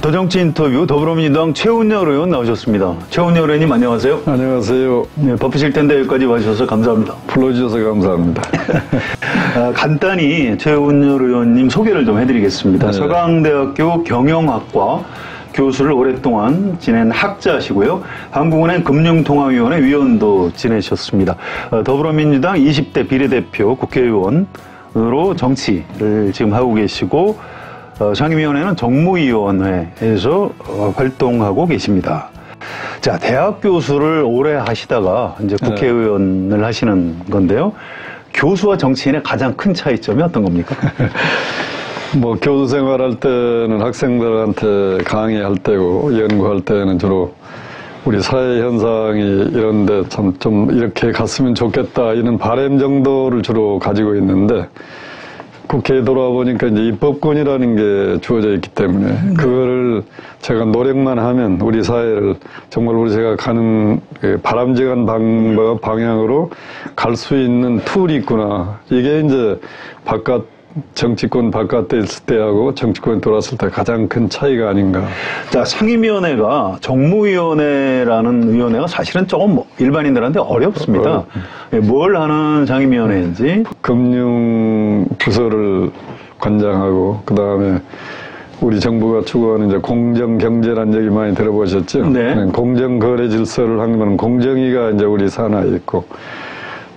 더정치 인터뷰 더불어민주당 최운열 의원 나오셨습니다. 최운열 의원님 안녕하세요. 안녕하세요. 네, 바쁘실 텐데 여기까지 와주셔서 감사합니다. 불러주셔서 감사합니다. 간단히 최운열 의원님 소개를 좀 해드리겠습니다. 네. 서강대학교 경영학과 교수를 오랫동안 지낸 학자시고요. 한국은행 금융통화위원회 위원도 지내셨습니다. 더불어민주당 20대 비례대표 국회의원으로 정치를 지금 하고 계시고 상임위원회는 정무위원회에서 활동하고 계십니다. 자, 대학 교수를 오래 하시다가 이제 국회의원을 하시는 건데요. 교수와 정치인의 가장 큰 차이점이 어떤 겁니까? 뭐 교수 생활할 때는 학생들한테 강의할 때고 연구할 때는 주로 우리 사회 현상이 이런데 참 좀 이렇게 갔으면 좋겠다 이런 바람 정도를 주로 가지고 있는데 국회에 돌아보니까 이제 입법권이라는 게 주어져 있기 때문에 그거를 제가 노력만 하면 우리 사회를 정말 우리 제가 가는 바람직한 방향으로 갈 수 있는 툴이 있구나. 이게 이제 정치권 바깥에 있을 때하고 정치권에 들어왔을 때 가장 큰 차이가 아닌가. 자, 상임위원회가 정무위원회라는 위원회가 사실은 조금 일반인들한테 어렵습니다. 뭘 하는 상임위원회인지. 금융부서를 관장하고 그다음에 우리 정부가 추구하는 이제 공정경제라는 얘기 많이 들어보셨죠? 네. 공정거래 질서를 하는 공정위가 이제 우리 산하에 있고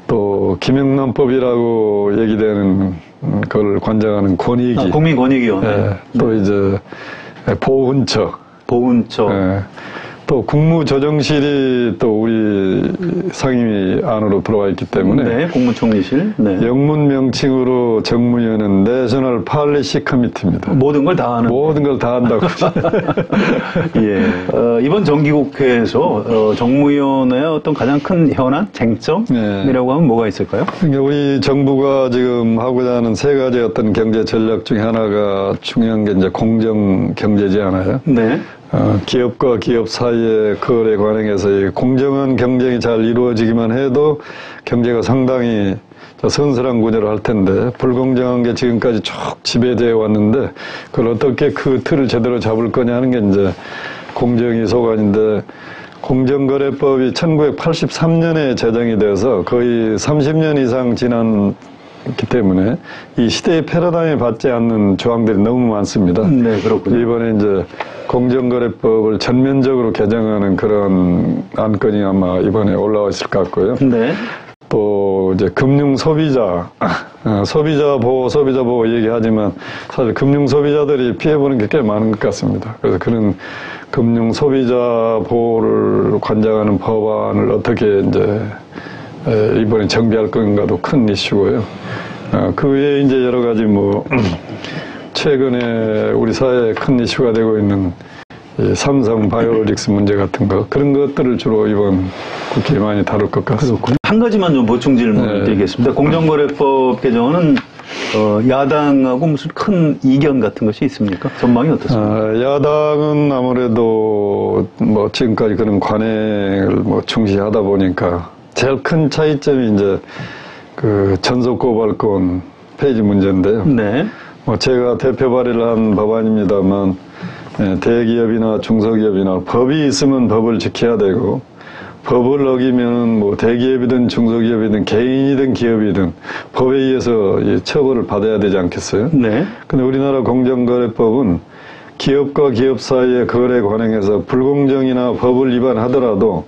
또 김영란법이라고 얘기되는 그걸 관장하는 권익위. 국민권익위원회. 네. 또 이제 보훈처. 보훈처. 또 국무조정실이 또 우리 상임위 안으로 들어와 있기 때문에. 네, 국무총리실. 네. 영문 명칭으로 정무위원회는 내셔널 팔리시 커미티입니다. 모든 걸 다 하는. 모든 걸 다 한다고. 예. 이번 정기국회에서 정무위원회의 어떤 가장 큰 현안, 쟁점이라고 하면 뭐가 있을까요? 그러니까 우리 정부가 지금 하고자 하는 세 가지 어떤 경제 전략 중에 하나가 중요한 게 이제 공정 경제제잖아요. 네. 기업과 기업 사이의 거래 관행에서 공정한 경쟁이 잘 이루어지기만 해도 경제가 상당히 선선한 구조를 할 텐데 불공정한 게 지금까지 쭉 지배되어 왔는데 그걸 어떻게 그 틀을 제대로 잡을 거냐 하는 게 이제 공정위 소관인데 공정거래법이 1983년에 제정이 돼서 거의 30년 이상 지났기 때문에 이 시대의 패러다임에 받지 않는 조항들이 너무 많습니다. 네, 그렇군요. 이번에 이제 공정거래법을 전면적으로 개정하는 그런 안건이 아마 이번에 올라와 있을 것 같고요. 네. 또 이제 금융 소비자, 소비자 보호 얘기하지만 사실 금융 소비자들이 피해보는 게 꽤 많은 것 같습니다. 그래서 그런 금융 소비자 보호를 관장하는 법안을 어떻게 이제 이번에 정비할 건가도 큰 이슈고요. 그 외에 이제 여러 가지 최근에 우리 사회에 큰 이슈가 되고 있는 삼성 바이오로직스 문제 같은 거 그런 것들을 주로 이번 국회에 많이 다룰 것 같습니다. 한 가지만 좀 보충 질문을 드리겠습니다. 공정거래법 개정은 야당하고 무슨 큰 이견 같은 것이 있습니까? 전망이 어떻습니까? 야당은 아무래도 지금까지 그런 관행을 중시하다 보니까 제일 큰 차이점이 이제 그 전속고발권 폐지 문제인데요. 네. 제가 대표 발의를 한 법안입니다만 대기업이나 중소기업이나 법이 있으면 법을 지켜야 되고 법을 어기면 대기업이든 중소기업이든 개인이든 기업이든 법에 의해서 처벌을 받아야 되지 않겠어요? 네. 근데 우리나라 공정거래법은 기업과 기업 사이의 거래 관행에서 불공정이나 법을 위반하더라도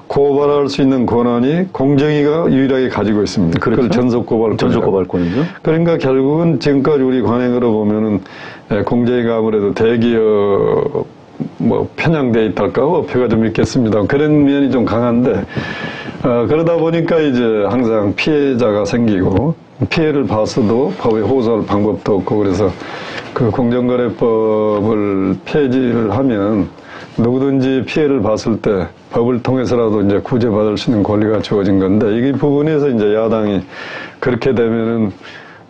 고발할 수 있는 권한이 공정위가 유일하게 가지고 있습니다. 그렇죠? 그걸 전속고발권이죠. 그러니까 결국은 지금까지 우리 관행으로 보면은 공정위가 아무래도 대기업 편향돼 있달까 표가 좀 있겠습니다. 그런 면이 좀 강한데 그러다 보니까 이제 항상 피해자가 생기고 피해를 봤어도 법에 호소할 방법도 없고 그래서 그 공정거래법을 폐지를 하면 누구든지 피해를 봤을 때 법을 통해서라도 이제 구제받을 수 있는 권리가 주어진 건데 이 부분에서 이제 야당이 그렇게 되면은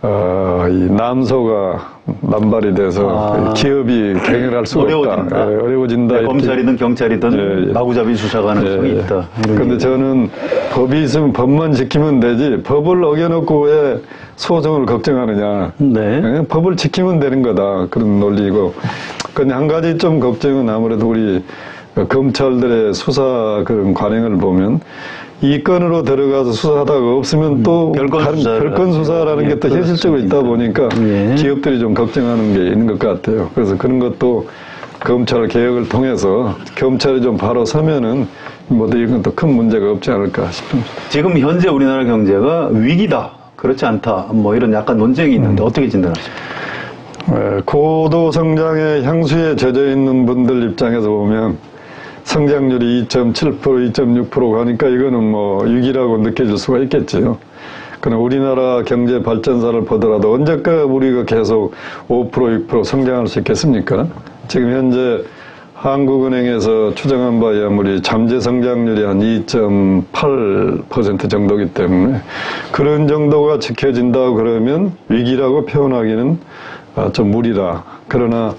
이 남소가 남발이 돼서 기업이 경영할 수가 없다. 어려워진다. 검찰이든 경찰이든 마구잡이 수사 가능성이 있다. 그런데 저는 법이 있으면 법만 지키면 되지 법을 어겨놓고 왜 소송을 걱정하느냐. 네. 법을 지키면 되는 거다. 그런 논리고 근데 한 가지 좀 걱정은 아무래도 우리 검찰들의 수사 그런 관행을 보면 이 건으로 들어가서 수사하다가 없으면 또 별건 수사라는 게 또 현실적으로 있다 보니까 기업들이 좀 걱정하는 게 있는 것 같아요. 그래서 그런 것도 검찰 개혁을 통해서 검찰이 좀 바로 서면은 뭐 이건 또 큰 문제가 없지 않을까 싶습니다. 지금 현재 우리나라 경제가 위기다, 그렇지 않다, 뭐 이런 약간 논쟁이 있는데 어떻게 진단하십니까? 고도 성장의 향수에 젖어 있는 분들 입장에서 보면 성장률이 2.7%, 2.6% 가니까 이거는 뭐 위기라고 느껴질 수가 있겠죠. 그러나 우리나라 경제 발전사를 보더라도 언제까 우리가 계속 5%, 6% 성장할 수 있겠습니까? 지금 현재 한국은행에서 추정한 바에 아무리 잠재 성장률이 한 2.8% 정도이기 때문에 그런 정도가 지켜진다고 그러면 위기라고 표현하기는 좀 무리다. 그러나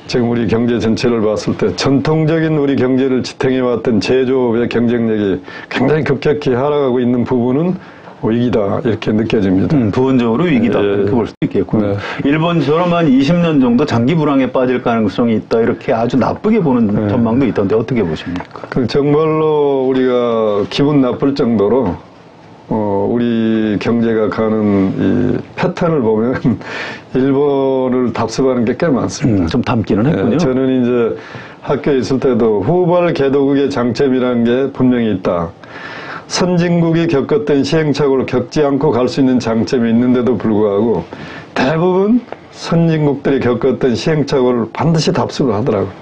지금 우리 경제 전체를 봤을 때 전통적인 우리 경제를 지탱해왔던 제조업의 경쟁력이 굉장히 급격히 하락하고 있는 부분은 위기다 이렇게 느껴집니다. 부분적으로 위기다 이렇게 볼 수도 있겠군요. 네. 일본처럼 한 20년 정도 장기 불황에 빠질 가능성이 있다 이렇게 아주 나쁘게 보는 전망도 있던데 어떻게 보십니까? 정말로 우리가 기분 나쁠 정도로 우리 경제가 가는 이 패턴을 보면 일본을 답습하는 게 꽤 많습니다. 좀 닮기는 했군요. 저는 이제 학교에 있을 때도 후발 개도국의 장점이라는 게 분명히 있다. 선진국이 겪었던 시행착오를 겪지 않고 갈 수 있는 장점이 있는데도 불구하고 대부분 선진국들이 겪었던 시행착오를 반드시 답습을 하더라고요.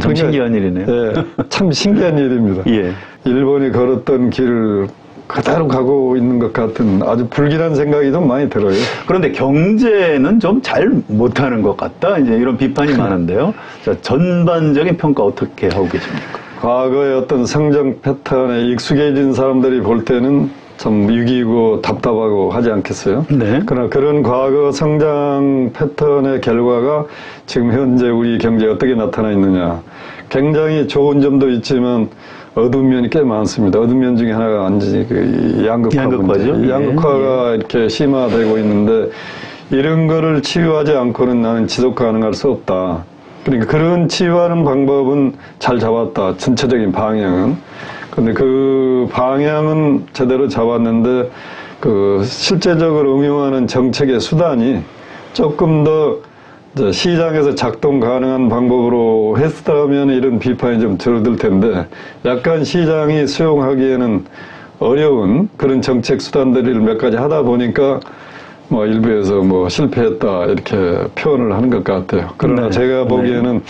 참 신기한 일이네요. 예, 참 신기한 일입니다. 예. 일본이 걸었던 길을 그대로 가고 있는 것 같은 아주 불길한 생각이 좀 많이 들어요. 그런데 경제는 좀 잘 못하는 것 같다. 이제 이런 비판이 많은데요. 자, 전반적인 평가 어떻게 하고 계십니까? 과거의 어떤 성장 패턴에 익숙해진 사람들이 볼 때는 참 위기고 답답하고 하지 않겠어요? 네. 그러나 그런 과거 성장 패턴의 결과가 지금 현재 우리 경제에 어떻게 나타나 있느냐. 굉장히 좋은 점도 있지만 어두운 면이 꽤 많습니다. 어두운 면 중에 하나가 완전히 그 양극화 문제. 이 양극화가 이렇게 심화되고 있는데 이런 거를 치유하지 않고는 나는 지속 가능할 수 없다. 그러니까 그런 치유하는 방법은 잘 잡았다. 전체적인 방향은. 근데 그 방향은 제대로 잡았는데 그 실제적으로 응용하는 정책의 수단이 조금 더 시장에서 작동 가능한 방법으로 했다면 이런 비판이 좀 줄어들 텐데 약간 시장이 수용하기에는 어려운 그런 정책 수단들을 몇 가지 하다 보니까 뭐 일부에서 뭐 실패했다 이렇게 표현을 하는 것 같아요. 그러나 제가 보기에는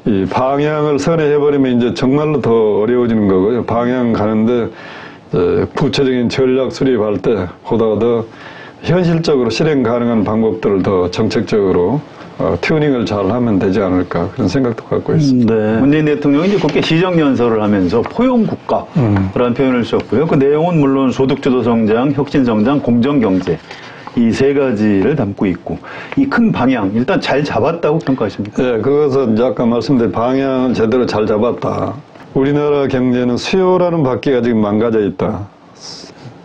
이 방향을 선회해버리면 이제 정말로 더 어려워지는 거고요. 방향 가는데 구체적인 전략 수립할 때 보다 더 현실적으로 실행 가능한 방법들을 더 정책적으로 튜닝을 잘 하면 되지 않을까 그런 생각도 갖고 있습니다. 네. 문재인 대통령이 이제 국회 시정연설을 하면서 포용국가라는 표현을 썼고요. 그 내용은 물론 소득주도 성장, 혁신성장, 공정경제 이 세 가지를 담고 있고 이 큰 방향 일단 잘 잡았다고 평가하십니까? 네, 그것은 아까 말씀드린 방향은 제대로 잘 잡았다. 우리나라 경제는 수요라는 바퀴가 지금 망가져 있다.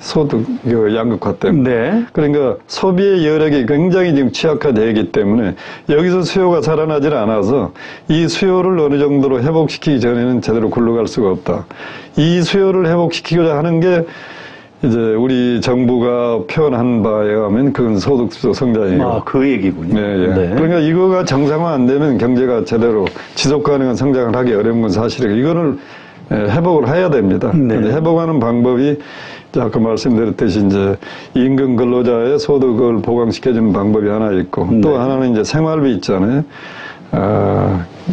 소득 양극화 때문에. 네. 그러니까 소비의 여력이 굉장히 지금 취약화되어 있기 때문에 여기서 수요가 살아나질 않아서 이 수요를 어느 정도로 회복시키기 전에는 제대로 굴러갈 수가 없다. 이 수요를 회복시키고자 하는 게 이제 우리 정부가 표현한 바에 의하면 그건 소득주도 성장이에요. 그 얘기군요. 네, 예. 네. 그러니까 이거가 정상화 안 되면 경제가 제대로 지속 가능한 성장을 하기 어려운 건 사실이고 이거를 회복을 해야 됩니다. 네. 근데 회복하는 방법이 아까 말씀드렸듯이 이제 임금 근로자의 소득을 보강시켜주는 방법이 하나 있고 또 하나는 이제 생활비 있잖아요.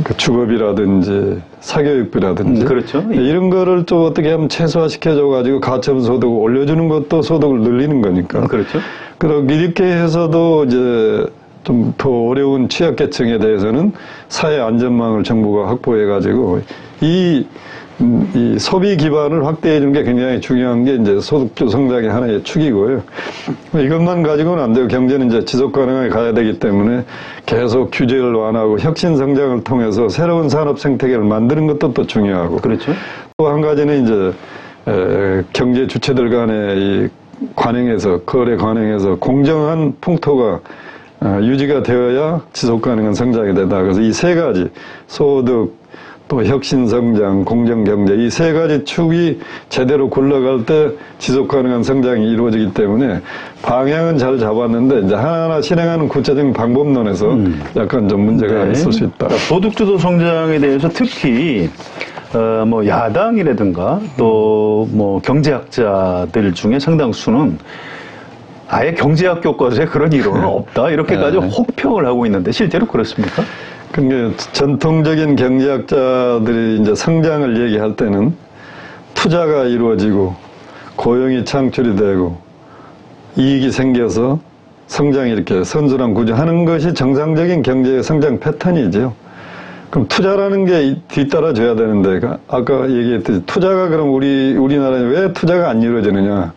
그 주거비라든지 사교육비라든지 그렇죠. 이런 거를 좀 어떻게 하면 최소화시켜줘가지고 가처분소득을 올려주는 것도 소득을 늘리는 거니까. 그렇죠. 그리고 이렇게 해서도 이제 좀 더 어려운 취약계층에 대해서는 사회 안전망을 정부가 확보해가지고 이 소비 기반을 확대해 주는 게 굉장히 중요한 게 이제 소득주 성장의 하나의 축이고요. 이것만 가지고는 안 되고 경제는 이제 지속 가능하게 가야 되기 때문에 계속 규제를 완화하고 혁신 성장을 통해서 새로운 산업 생태계를 만드는 것도 또 중요하고. 그렇죠. 또 한 가지는 이제 경제 주체들 간의 이 관행에서 거래 관행에서 공정한 풍토가 유지가 되어야 지속 가능한 성장이 된다. 그래서 이 세 가지 소득, 또 혁신성장, 공정경제 이 세 가지 축이 제대로 굴러갈 때 지속 가능한 성장이 이루어지기 때문에 방향은 잘 잡았는데 이제 하나하나 실행하는 구체적인 방법론에서 약간 좀 문제가 있을 수 있다. 소득주도 성장에 대해서 특히 뭐 야당이라든가 또 뭐 경제학자들 중에 상당수는 아예 경제학 교과서에 그런 이론은 없다 이렇게까지 혹평을 하고 있는데 실제로 그렇습니까? 그러니까 전통적인 경제학자들이 이제 성장을 얘기할 때는 투자가 이루어지고 고용이 창출이 되고 이익이 생겨서 성장이 이렇게 선순환 구조하는 것이 정상적인 경제의 성장 패턴이죠. 그럼 투자라는 게 뒤따라줘야 되는데 아까 얘기했듯이 투자가 그럼 우리나라에 왜 투자가 안 이루어지느냐?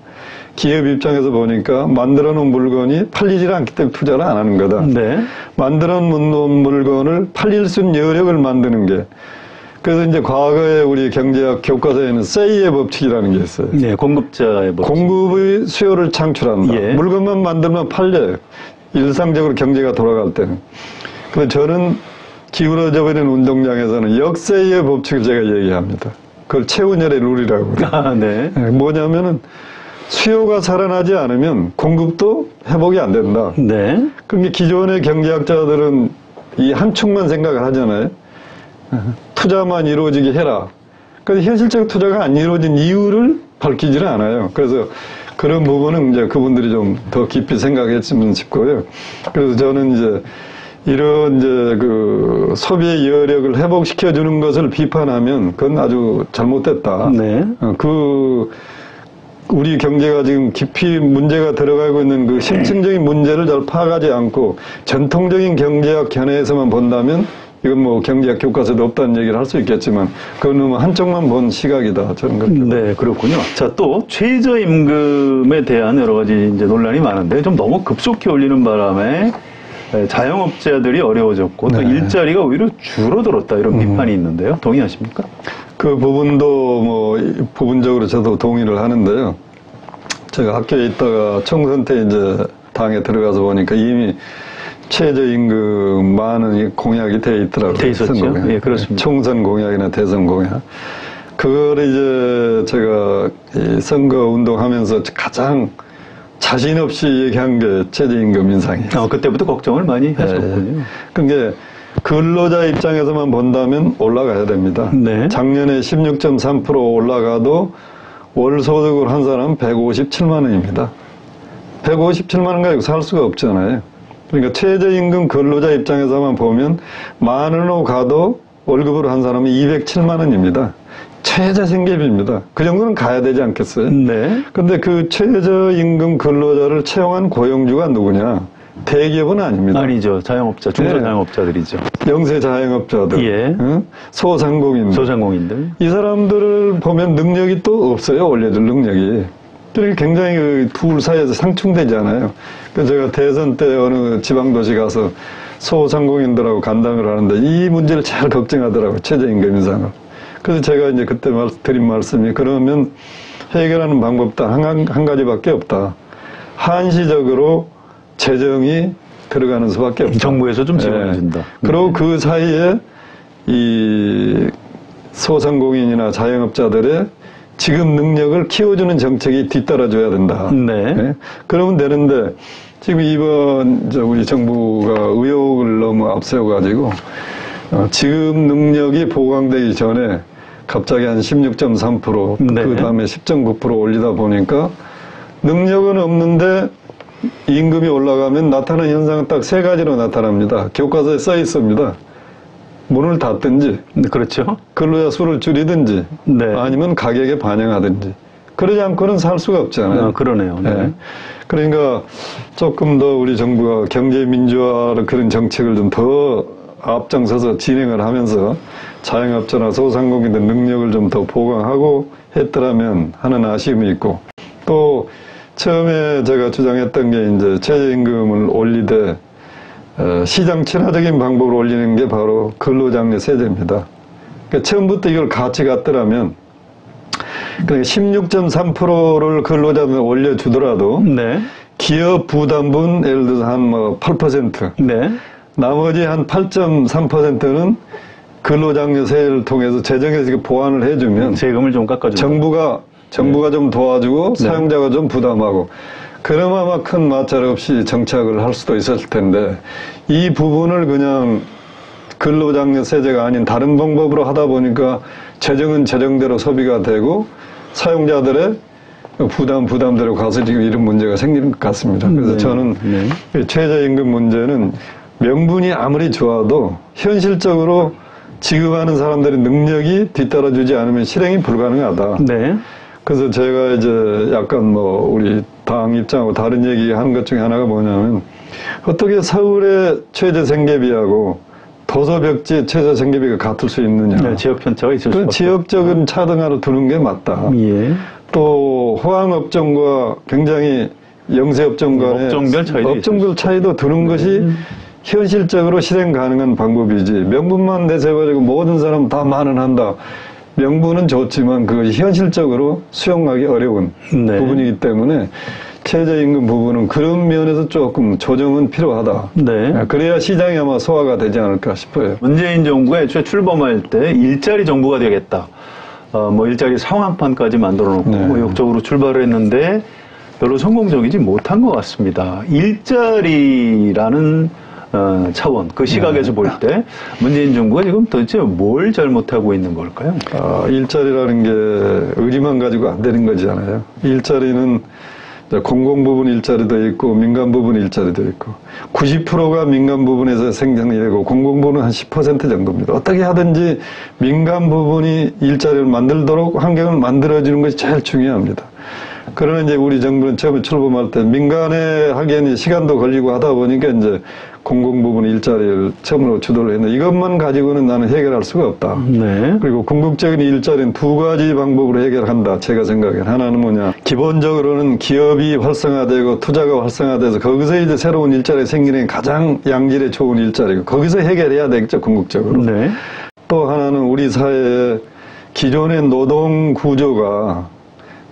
기업 입장에서 보니까 만들어 놓은 물건이 팔리질 않기 때문에 투자를 안 하는 거다. 네. 만들어 놓은 물건을 팔릴 수 있는 여력을 만드는 게. 그래서 이제 과거에 우리 경제학 교과서에는 세이의 법칙이라는 게 있어요. 네, 공급자의 법칙. 공급의 수요를 창출한다. 예. 물건만 만들면 팔려요. 일상적으로 경제가 돌아갈 때는. 그래서 저는 기울어져 버린 운동장에서는 역세이의 법칙을 제가 얘기합니다. 그걸 최은열의 룰이라고 그래요. 아, 네. 뭐냐면은 수요가 살아나지 않으면 공급도 회복이 안 된다. 네. 그러니까 기존의 경제학자들은 이 한 축만 생각을 하잖아요. 투자만 이루어지게 해라. 그래서 현실적 투자가 안 이루어진 이유를 밝히지는 않아요. 그래서 그런 부분은 이제 그분들이 좀 더 깊이 생각했으면 싶고요. 그래서 저는 이제 이런 이제 그 소비의 여력을 회복시켜 주는 것을 비판하면 그건 아주 잘못됐다. 네. 우리 경제가 지금 깊이 문제가 들어가고 있는 그 심층적인 문제를 잘 파악하지 않고 전통적인 경제학 견해에서만 본다면 이건 뭐 경제학 교과서도 없다는 얘기를 할 수 있겠지만 그건 한쪽만 본 시각이다. 저는 그렇게. 네, 그렇군요. 자, 또 최저임금에 대한 여러 가지 이제 논란이 많은데 좀 너무 급속히 올리는 바람에 자영업자들이 어려워졌고 또 일자리가 오히려 줄어들었다 이런 비판이 있는데요. 동의하십니까? 그 부분도 뭐 부분적으로 저도 동의를 하는데요. 제가 학교에 있다가 총선 때 이제 당에 들어가서 보니까 이미 최저임금 많은 공약이 돼 있더라고요. 돼 있었죠. 예, 그렇습니다. 총선 공약이나 대선 공약. 그거를 이제 제가 이 선거 운동하면서 가장 자신 없이 얘기한 게 최저임금 인상이에요. 그때부터 걱정을 많이 하셨군요. 그게 근로자 입장에서만 본다면 올라가야 됩니다. 네. 작년에 16.3% 올라가도 월 소득을 한 사람은 157만 원입니다. 157만 원 가지고 살 수가 없잖아요. 그러니까 최저임금 근로자 입장에서만 보면 만 원으로 가도 월급으로 한 사람은 207만 원입니다. 최저 생계비입니다. 그 정도는 가야 되지 않겠어요? 네. 근데 그 최저임금 근로자를 채용한 고용주가 누구냐? 대기업은 아닙니다. 아니죠. 자영업자, 중소자영업자들이죠. 영세 자영업자들, 예. 소상공인들. 소상공인들. 이 사람들을 보면 능력이 또 없어요. 올려줄 능력이. 그러니까 굉장히 그 둘 사이에서 상충되잖아요. 그래서 제가 대선 때 어느 지방도시 가서 소상공인들하고 간담회를 하는데 이 문제를 잘 걱정하더라고요. 최저임금 인상을. 그래서 제가 이제 그때 드린 말씀이 그러면 해결하는 방법도 한 가지밖에 없다. 한시적으로 재정이 들어가는 수밖에 없다. 정부에서 좀 지원해준다. 그리고 그 사이에 이 소상공인이나 자영업자들의 지금 능력을 키워주는 정책이 뒤따라줘야 된다. 네. 네? 그러면 되는데 지금 이번 우리 정부가 의혹을 너무 앞세워가지고 지금 능력이 보강되기 전에 갑자기 한 16.3% 네. 그 다음에 10.9% 올리다 보니까 능력은 없는데 임금이 올라가면 나타나는 현상은 딱 세 가지로 나타납니다. 교과서에 써 있습니다. 문을 닫든지, 그렇죠. 근로자 수를 줄이든지, 네. 아니면 가격에 반영하든지. 그러지 않고는 살 수가 없잖아요. 그러네요. 네. 네. 그러니까 조금 더 우리 정부가 경제 민주화를 그런 정책을 좀 더 앞장서서 진행을 하면서 자영업자나 소상공인들 능력을 좀 더 보강하고 했더라면 하는 아쉬움이 있고 또 처음에 제가 주장했던 게 이제 최저임금을 올리되 시장 친화적인 방법으로 올리는 게 바로 근로장려 세제입니다. 그러니까 처음부터 이걸 같이 갔더라면 그러니까 16.3%를 근로자한테 올려주더라도 네. 기업 부담분 예를 들어서 한 뭐 8%, 네. 나머지 한 8.3%는 근로장려세를 통해서 재정에서 보완을 해주면 세금을 좀 깎아주고 정부가 좀 도와주고 네. 사용자가 좀 부담하고 그럼 아마 큰 마찰 없이 정착을 할 수도 있었을 텐데 이 부분을 그냥 근로장려세제가 아닌 다른 방법으로 하다 보니까 재정은 재정대로 소비가 되고 사용자들의 부담대로 가서 지금 이런 문제가 생기는 것 같습니다. 그래서 저는 최저임금 문제는 명분이 아무리 좋아도 현실적으로 지급하는 사람들의 능력이 뒤따라주지 않으면 실행이 불가능하다. 네. 그래서 제가 이제 약간 뭐 우리 당 입장하고 다른 얘기하는 것 중에 하나가 뭐냐면 어떻게 서울의 최저 생계비하고 도서벽지 최저 생계비가 같을 수 있느냐. 네, 지역 편차가 있을 수 그 지역적인 차등화를 두는 게 맞다. 예. 또 호황업종과 굉장히 영세업종 간의 업종별 차이도 두는 것이 현실적으로 실행 가능한 방법이지 명분만 내세워가지고 모든 사람 다 만원한다. 명분은 좋지만 그것이 현실적으로 수용하기 어려운 부분이기 때문에 최저임금 부분은 그런 면에서 조금 조정은 필요하다. 네. 그래야 시장이 아마 소화가 되지 않을까 싶어요. 문재인 정부가 애초에 출범할 때 일자리 정부가 되겠다. 뭐 일자리 상황판까지 만들어 놓고 의욕적으로 출발을 했는데 별로 성공적이지 못한 것 같습니다. 일자리라는 차원, 그 시각에서 볼 때 문재인 정부가 지금 도대체 뭘 잘못하고 있는 걸까요? 일자리라는 게 의리만 가지고 안 되는 거잖아요. 일자리는 공공 부분 일자리도 있고 민간 부분 일자리도 있고 90%가 민간 부분에서 생산이 되고 공공 부분은 한 10% 정도입니다. 어떻게 하든지 민간 부분이 일자리를 만들도록 환경을 만들어주는 것이 제일 중요합니다. 그러나 이제 우리 정부는 처음에 출범할 때 민간에 하기에는 시간도 걸리고 하다 보니까 이제 공공 부분 일자리를 처음으로 주도를 했는데 이것만 가지고는 나는 해결할 수가 없다. 네. 그리고 궁극적인 일자리는 두 가지 방법으로 해결한다. 제가 생각해. 하나는 뭐냐. 기본적으로는 기업이 활성화되고 투자가 활성화돼서 거기서 이제 새로운 일자리 생기는 게 가장 양질의 좋은 일자리고 거기서 해결해야 되겠죠. 궁극적으로. 네. 또 하나는 우리 사회의 기존의 노동 구조가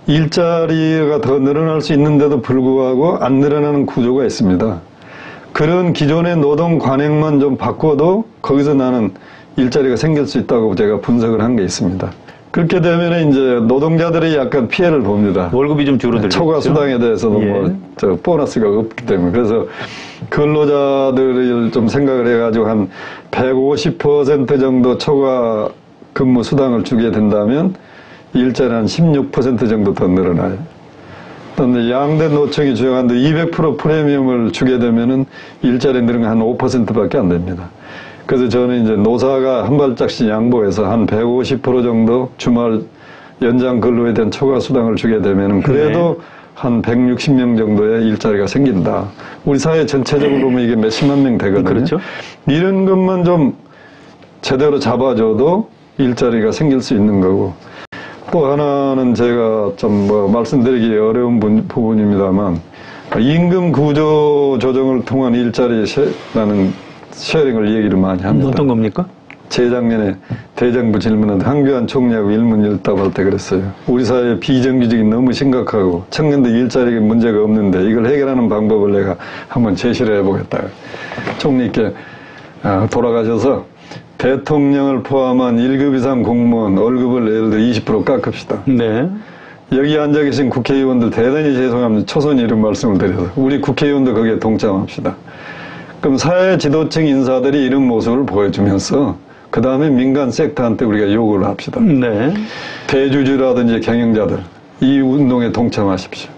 일자리가 더 늘어날 수 있는데도 불구하고 안 늘어나는 구조가 있습니다. 그런 기존의 노동 관행만 좀 바꿔도 거기서 나는 일자리가 생길 수 있다고 제가 분석을 한 게 있습니다. 그렇게 되면 이제 노동자들이 약간 피해를 봅니다. 월급이 좀 줄어들죠. 초과 수당에 대해서도 뭐 보너스가 없기 때문에. 그래서 근로자들을 좀 생각을 해가지고 한 150% 정도 초과 근무 수당을 주게 된다면 일자리 한 16% 정도 더 늘어나요. 그런데 양대 노총이 주장하는데 200% 프리미엄을 주게 되면은 일자리 늘은 한 5%밖에 안 됩니다. 그래서 저는 이제 노사가 한 발짝씩 양보해서 한 150% 정도 주말 연장 근로에 대한 초과 수당을 주게 되면은 그래도 한 160명 정도의 일자리가 생긴다. 우리 사회 전체적으로 보면 이게 몇십만 명 되거든요. 그렇죠. 이런 것만 좀 제대로 잡아줘도 일자리가 생길 수 있는 거고. 또 하나는 제가 좀 뭐 말씀드리기 어려운 부분입니다만 임금 구조 조정을 통한 일자리 라는 쉐어링을 얘기를 많이 합니다. 어떤 겁니까? 재작년에 대정부 질문한 황교안 총리하고 일문일답할 때 그랬어요. 우리 사회의 비정규직이 너무 심각하고 청년들 일자리에 문제가 없는데 이걸 해결하는 방법을 내가 한번 제시를 해보겠다. 총리께 돌아가셔서 대통령을 포함한 1급 이상 공무원 월급을 예를 들어 20% 깎읍시다. 네. 여기 앉아 계신 국회의원들 대단히 죄송합니다. 초선 이런 말씀을 드려서 우리 국회의원도 거기에 동참합시다. 그럼 사회 지도층 인사들이 이런 모습을 보여주면서 그 다음에 민간 섹터한테 우리가 요구를 합시다. 네. 대주주라든지 경영자들 이 운동에 동참하십시오.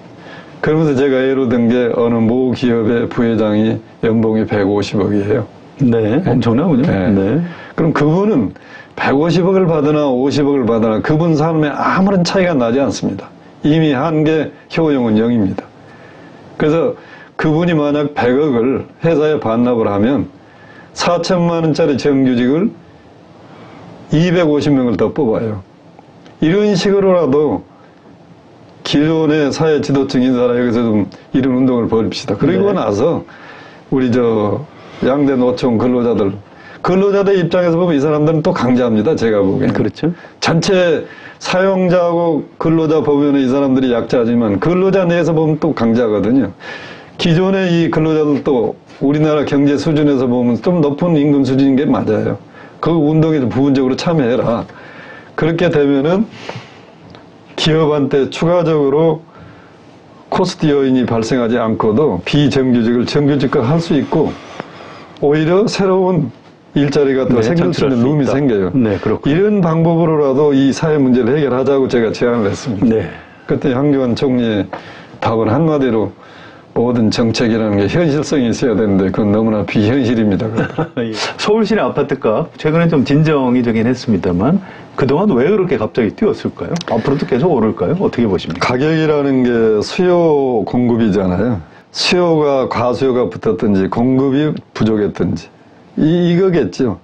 그러면서 제가 예로 든 게 어느 모 기업의 부회장이 연봉이 150억이에요. 네. 엄청나군요. 네. 그럼 그분은 150억을 받으나 50억을 받으나 그분 삶에 아무런 차이가 나지 않습니다. 이미 한계 효용은 0입니다. 그래서 그분이 만약 100억을 회사에 반납을 하면 4천만 원짜리 정규직을 250명을 더 뽑아요. 이런 식으로라도 기존의 사회 지도층 인사라 여기서 좀 이런 운동을 벌입시다. 그리고 나서 우리 양대 노총 근로자들 입장에서 보면 이 사람들은 또 강자입니다. 제가 보기에는. 그렇죠. 전체 사용자하고 근로자 보면 이 사람들이 약자지만 근로자 내에서 보면 또 강자거든요. 기존의 이 근로자들도 우리나라 경제 수준에서 보면 좀 높은 임금 수준인 게 맞아요. 그 운동에 좀 부분적으로 참여해라. 그렇게 되면은 기업한테 추가적으로 코스트 요인이 발생하지 않고도 비정규직을 정규직화 할 수 있고 오히려 새로운 일자리가 더 생길 수 있는 룸이 생겨요. 네, 그렇군요. 이런 방법으로라도 이 사회 문제를 해결하자고 제가 제안을 했습니다. 네. 그때 황교안 총리의 답은 한마디로 모든 정책이라는 게 현실성이 있어야 되는데 그건 너무나 비현실입니다. 서울시내 아파트값 최근에 좀 진정이 되긴 했습니다만 그동안 왜 그렇게 갑자기 뛰었을까요? 앞으로도 계속 오를까요? 어떻게 보십니까? 가격이라는 게 수요 공급이잖아요. 수요가 과수요가 붙었든지 공급이 부족했든지 이거겠죠.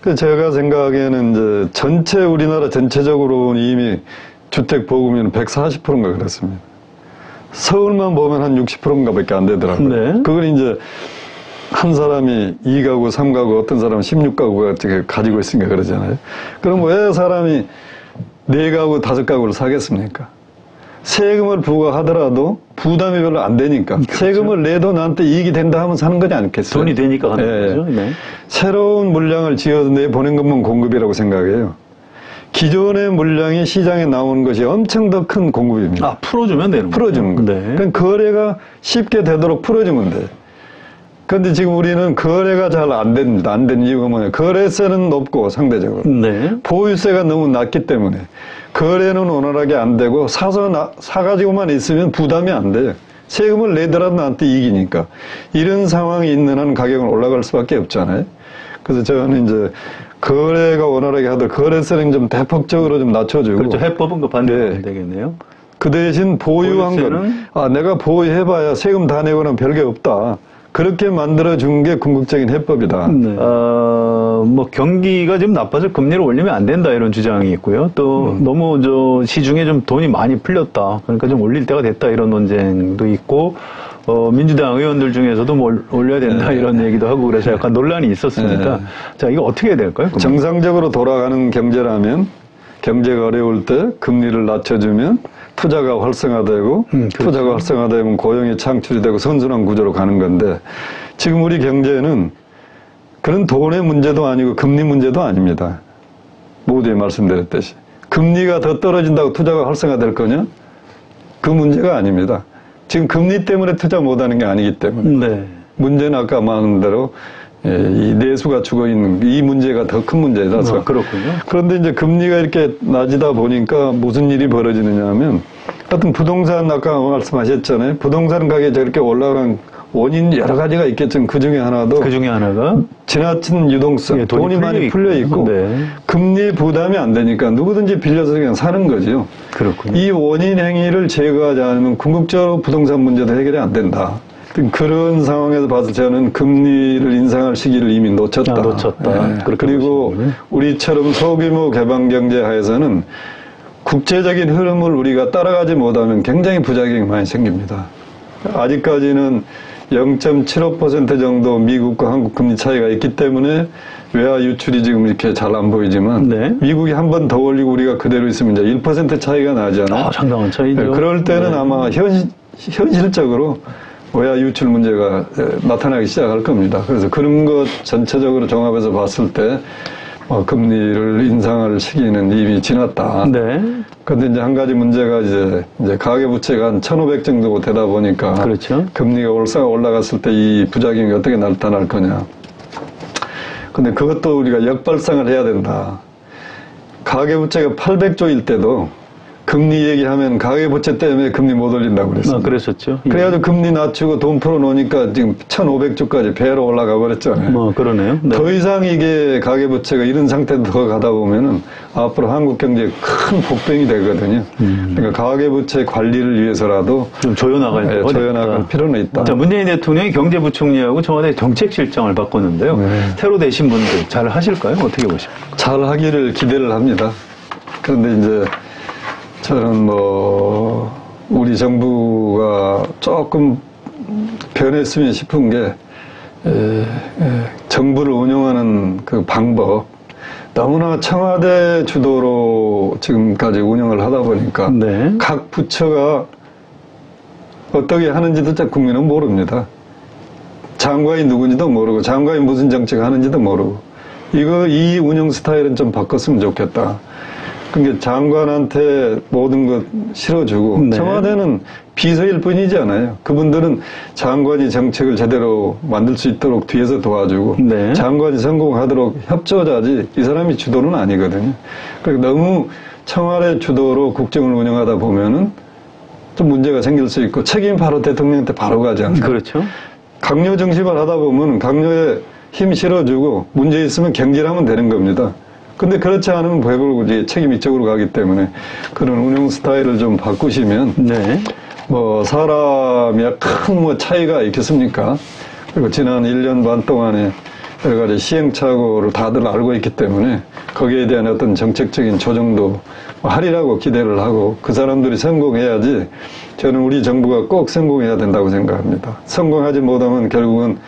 그래서 제가 생각하기에는 이제 전체 우리나라 전체적으로 이미 주택 보급률은 140%인가 그렇습니다. 서울만 보면 한 60%인가 밖에 안 되더라고요. 네. 그걸 이제 한 사람이 2가구, 3가구, 어떤 사람은 16가구가 가지고 있으니까 그러잖아요. 그럼 왜 사람이 4가구, 5가구를 사겠습니까? 세금을 부과하더라도 부담이 별로 안 되니까. 그렇죠. 세금을 내도 나한테 이익이 된다 하면 사는 거지 않겠어요? 돈이 되니까 하는 거죠. 네. 새로운 물량을 지어서 내보낸 것만 공급이라고 생각해요. 기존의 물량이 시장에 나오는 것이 엄청 더 큰 공급입니다. 아, 풀어주면 되는 거예요? 풀어주는 거예요. 네. 그러니까 거래가 쉽게 되도록 풀어주면 돼요. 그런데 지금 우리는 거래가 잘 안 됩니다. 안 되는 이유가 뭐냐. 거래세는 높고 상대적으로. 네. 보유세가 너무 낮기 때문에 거래는 원활하게 안 되고 사가지고만 있으면 부담이 안 돼요. 세금을 내더라도 나한테 이익이니까. 이런 상황이 있는 한 가격은 올라갈 수밖에 없잖아요. 그래서 저는 이제 거래가 원활하게 하도록 거래세는 좀 대폭적으로 좀 낮춰주고. 그렇죠. 해법은 그 반대로 되겠네요. 그 대신 보유한 건, 내가 보유해봐야 세금 다 내고는 별게 없다. 그렇게 만들어준 게 궁극적인 해법이다. 네. 뭐 경기가 지금 나빠서 금리를 올리면 안 된다 이런 주장이 있고요. 또 너무 시중에 좀 돈이 많이 풀렸다. 그러니까 좀 올릴 때가 됐다 이런 논쟁도 있고. 민주당 의원들 중에서도 뭐 올려야 된다 이런 얘기도 하고 그래서 약간 논란이 있었습니다. 자, 이거 어떻게 해야 될까요? 그러면? 정상적으로 돌아가는 경제라면 경제가 어려울 때 금리를 낮춰주면 투자가 활성화되고 그렇죠. 투자가 활성화되면 고용이 창출이 되고 선순환 구조로 가는 건데 지금 우리 경제는 그런 돈의 문제도 아니고 금리 문제도 아닙니다. 모두에 말씀드렸듯이. 금리가 더 떨어진다고 투자가 활성화될 거냐? 그 문제가 아닙니다. 지금 금리 때문에 투자 못하는 게 아니기 때문에. 네. 문제는 아까 말한 대로 이 내수가 죽어있는 이 문제가 더 큰 문제라서. 그렇군요. 그런데 이제 금리가 이렇게 낮이다 보니까 무슨 일이 벌어지느냐 하면 하여튼 부동산 아까 말씀하셨잖아요. 부동산 가격이 저렇게 올라가는 원인 여러 가지가 있겠지만 그 중에 하나가 지나친 유동성, 예, 돈이 많이 풀려 있고 금리 부담이 안 되니까 누구든지 빌려서 그냥 사는 거죠. 그렇군요. 이 원인 행위를 제거하지 않으면 궁극적으로 부동산 문제도 해결이 안 된다. 그런 상황에서 봐서 저는 금리를 인상할 시기를 이미 놓쳤다. 그리고 우리처럼 소규모 개방 경제 하에서는 국제적인 흐름을 우리가 따라가지 못하면 굉장히 부작용이 많이 생깁니다. 아직까지는 0.75% 정도 미국과 한국 금리 차이가 있기 때문에 외화 유출이 지금 이렇게 잘 안 보이지만 미국이 한 번 더 올리고 우리가 그대로 있으면 이제 1% 차이가 나잖아요. 상당한 차이죠. 그럴 때는 아마 현실적으로 외화 유출 문제가 나타나기 시작할 겁니다. 그래서 그런 것 전체적으로 종합해서 봤을 때 금리를 인상할 시기는 이미 지났다. 그런데 이제 한 가지 문제가 이제 가계부채가 한 1,500 정도 되다 보니까 금리가 올라갔을 때 이 부작용이 어떻게 나타날 거냐. 근데 그것도 우리가 역발상을 해야 된다. 가계부채가 800조일 때도 금리 얘기하면 가계부채 때문에 금리 못 올린다고 그랬어요. 그랬었죠. 그래가지고 금리 낮추고 돈 풀어놓으니까 지금 1,500조까지 배로 올라가 버렸잖아요. 그러네요. 더 이상 이게 가계부채가 이런 상태로 더 가다 보면은 앞으로 한국 경제에 큰 복병이 되거든요. 그러니까 가계부채 관리를 위해서라도 좀 조여나갈 필요는 있다. 자, 문재인 대통령이 경제부총리하고 청와대 정책실장을 바꿨는데요. 새로 되신 분들 잘 하실까요? 어떻게 보십니까? 잘 하기를 기대를 합니다. 그런데 이제 저는 우리 정부가 조금 변했으면 싶은 게, 정부를 운영하는 그 방법, 너무나 청와대 주도로 지금까지 운영을 하다 보니까 각 부처가 어떻게 하는지도 국민은 모릅니다. 장관이 누군지도 모르고 장관이 무슨 정책 하는지도 모르고 이 운영 스타일은 좀 바꿨으면 좋겠다. 그러니까 장관한테 모든 것 실어주고 네. 청와대는 비서일 뿐이지 않아요. 그분들은 장관이 정책을 제대로 만들 수 있도록 뒤에서 도와주고 네. 장관이 성공하도록 협조자지 이 사람이 주도는 아니거든요. 그러니까 너무 청와대 주도로 국정을 운영하다 보면은 좀 문제가 생길 수 있고 책임이 바로 대통령한테 바로 가지 않나요? 그렇죠. 강요 중심을 하다 보면 강요에 힘 실어주고 문제 있으면 경질하면 되는 겁니다. 근데 그렇지 않으면 배불고 이제 책임 이쪽으로 가기 때문에 그런 운영 스타일을 좀 바꾸시면 네. 뭐 사람이야 큰 뭐 차이가 있겠습니까? 그리고 지난 1년 반 동안에 여러 가지 시행착오를 다들 알고 있기 때문에 거기에 대한 어떤 정책적인 조정도 하리라고 기대를 하고 그 사람들이 성공해야지 저는 우리 정부가 꼭 성공해야 된다고 생각합니다. 성공하지 못하면 결국은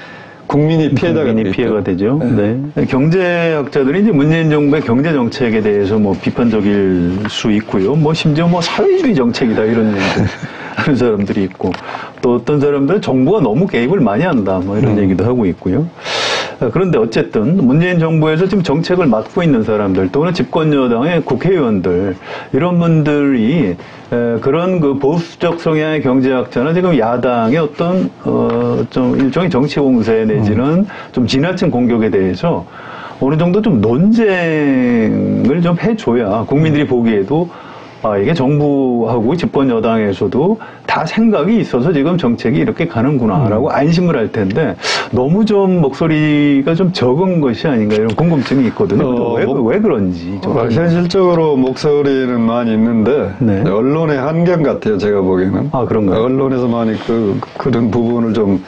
국민이 피해가 되죠. 네. 경제학자들이 이제 문재인 정부의 경제 정책에 대해서 뭐 비판적일 수 있고요. 뭐 심지어 뭐 사회주의 정책이다 이런 얘기도 하는 사람들이 있고 또 어떤 사람들은 정부가 너무 개입을 많이 한다 뭐 이런 얘기도 하고 있고요. 그런데 어쨌든 문재인 정부에서 지금 정책을 맡고 있는 사람들 또는 집권 여당의 국회의원들 이런 분들이 그런 그 보수적 성향의 경제학자나 지금 야당의 어떤 좀 일종의 정치 공세 내지는 좀 지나친 공격에 대해서 어느 정도 좀 논쟁을 좀 해줘야 국민들이 보기에도 이게 정부하고 집권 여당에서도 다 생각이 있어서 지금 정책이 이렇게 가는구나라고 안심을 할 텐데 너무 좀 목소리가 좀 적은 것이 아닌가 이런 궁금증이 있거든요. 왜 그런지. 현실적으로 목소리는 많이 있는데 네. 언론의 한경 같아요. 제가 보기에는. 그런가요? 언론에서 많이 그런 부분을 좀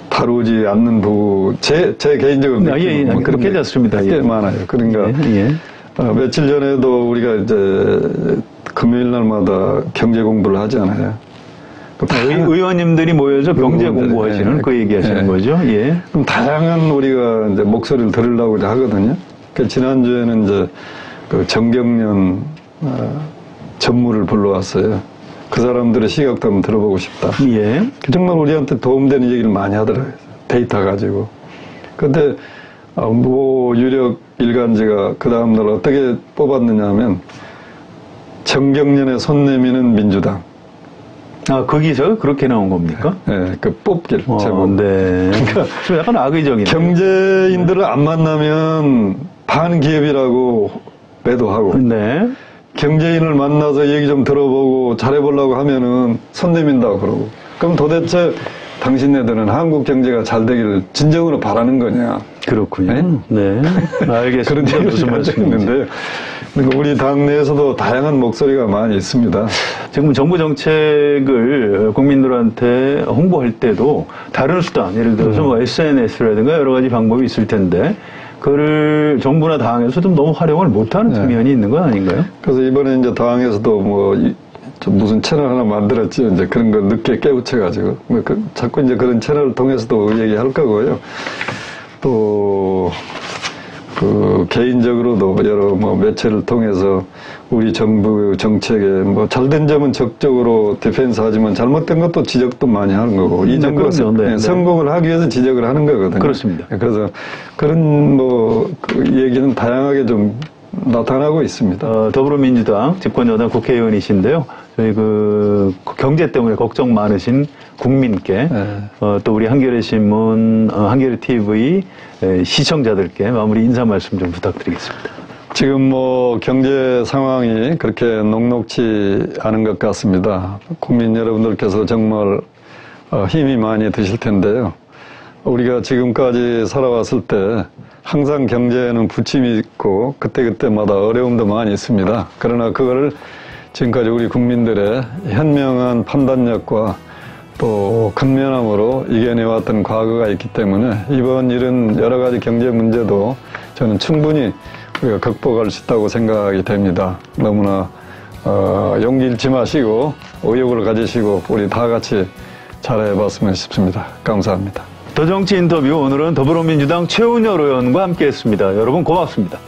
다루지 않는 부분 제 개인적으로 느낌은 그렇게 괜찮습니다. 꽤 많아요. 그러니까 며칠 전에도 우리가 이제 금요일 날마다 경제 공부를 하잖아요. 의원님들이 모여서 경제 공부하시는 그 얘기하시는 거죠. 예. 그럼 다양한 우리가 이제 목소리를 들으려고 하거든요. 그 지난주에는 이제 그 정경련 전무를 불러왔어요. 그 사람들의 시각도 한번 들어보고 싶다. 예. 정말 우리한테 도움되는 얘기를 많이 하더라고요. 데이터 가지고. 근데 뭐 유력 일간지가 그 다음날 어떻게 뽑았느냐 하면 정경련의 손 내미는 민주당. 거기서 그렇게 나온 겁니까? 네, 그 뽑기를 제목. 네. 그러니까 좀 약간 악의적인. 경제인들을 안 만나면 반기업이라고 매도하고. 네. 경제인을 만나서 얘기 좀 들어보고 잘해보려고 하면은 손 내민다고 그러고. 그럼 도대체 당신네들은 한국 경제가 잘 되기를 진정으로 바라는 거냐? 그렇군요. 네. 알겠습니다. 그런 얘기를 무슨 말씀인데. 그러니까 우리 당내에서도 다양한 목소리가 많이 있습니다. 지금 정부 정책을 국민들한테 홍보할 때도 다른 수단, 예를 들어서 뭐 SNS라든가 여러 가지 방법이 있을 텐데, 그를 정부나 당에서 좀 너무 활용을 못하는 측면이 있는 건 아닌가요? 그래서 이번에 이제 당에서도 뭐, 무슨 채널 하나 만들었지, 이제 그런 거 늦게 깨우쳐가지고. 자꾸 이제 그런 채널을 통해서도 얘기할 거고요. 또, 개인적으로도 여러 매체를 통해서 우리 정부 정책에 잘된 점은 적극적으로 디펜스 하지만 잘못된 것도 지적도 많이 하는 거고. 이 정부가 성공을 하기 위해서 지적을 하는 거거든요. 그렇습니다. 그래서 그런 그 얘기는 다양하게 좀 나타나고 있습니다. 더불어민주당 집권여당 국회의원이신데요. 저희 경제 때문에 걱정 많으신 국민께 또 우리 한겨레 신문, 한겨레 TV 시청자들께 마무리 인사 말씀 좀 부탁드리겠습니다. 지금 경제 상황이 그렇게 녹록지 않은 것 같습니다. 국민 여러분들께서 정말 힘이 많이 드실 텐데요. 우리가 지금까지 살아왔을 때 항상 경제에는 부침이 있고 그때그때마다 어려움도 많이 있습니다. 그러나 그거를 지금까지 우리 국민들의 현명한 판단력과 또 근면함으로 이겨내왔던 과거가 있기 때문에 이번 이런 여러 가지 경제 문제도 저는 충분히 우리가 극복할 수 있다고 생각이 됩니다. 너무나 용기 잃지 마시고 의욕을 가지시고 우리 다 같이 잘해봤으면 싶습니다. 감사합니다. 더 정치 인터뷰 오늘은 더불어민주당 최은열 의원과 함께했습니다. 여러분 고맙습니다.